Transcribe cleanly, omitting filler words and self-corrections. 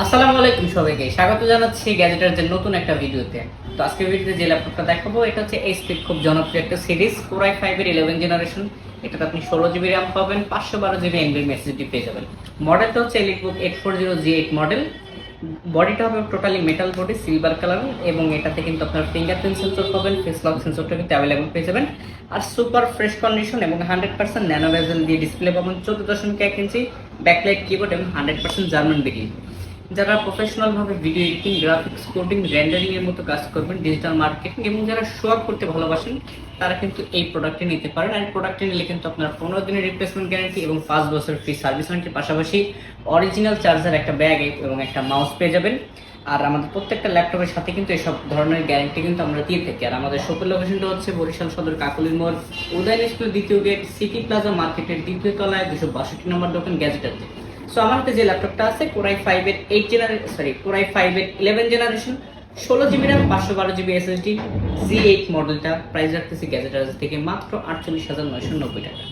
আসসালামু আলাইকুম সবাইকে স্বাগত জানাচ্ছি গ্যাজেটারদের নতুন একটা ভিডিওতে। তো আজকের ভিডিওতে যে ল্যাপটপটা দেখাবো এটা হচ্ছে এইচপির খুব জনপ্রিয় একটা সিরিজ Core i5 এর 11 জেনারেশন। এটাতে আপনি 16 জিবি র্যাম পাবেন, 512 জিবি এনভিএমই এসএসডি পেয়ে যাবেন। মডেলটা হচ্ছে এলিটবুক 840G8 মডেল। বডিটা হবে totally metal body, silver colour, এবং এটাতে কিন্তু আপনার ফিঙ্গারপ্রিন্ট সেন্সর পাবেন, ফেস লক সেন্সরটা কিন্তু অ্যাভেলেবল পেয়ে যাবেন। আর সুপার ফ্রেশ কন্ডিশন এবং 100% ন্যানো বেজেল দিয়ে ডিসপ্লে পাবেন, 14.1 ইঞ্চি ব্যাকলাইট কিবোর্ড এবং 100% জার্মান বিল্ডিং। যারা প্রফেশনাল ভাবে video editing, graphics, coding, rendering এর মতো কাজ করবেন, ডিজিটাল মার্কেটিং এবং যারা শো অফ করতে ভালোবাসেন তারা কিন্তু এই প্রোডাক্টটি নিতে পারেন। আর প্রোডাক্টটি নিলে কিন্তু আপনার 15 দিনের রিপ্লেসমেন্ট গ্যারান্টি এবং 5 বছর ফ্রি সার্ভিস ওয়ারেন্টির পাশাপাশি অরিজিনাল চার্জার, একটা ব্যাগ এবং একটা মাউস পেয়ে যাবেন। আর আমাদের প্রত্যেকটা ল্যাপটপের সাথে কিন্তু এইসব ধরনের গ্যারান্টি কিন্তু আমরা দিয়ে থাকি। আর আমাদের শপের লোকেশনটা হচ্ছে বরিশাল সদর কাকলির মোড়, উদয়ন স্কুলের দ্বিতীয় গেট, সিটি প্লাজা মার্কেটের দ্বিতীয় তলায়, 262 নম্বর দোকান, গ্যাজেটারতে। সো আমার হাতে যে ল্যাপটপটা আছে Core i5 এর 11 generation, 16 GB RAM, 512 GB SSD, G8 মডেলটা প্রাইস রাখতেছি গ্যাজেটার থেকে মাত্র 48,990 টাকা।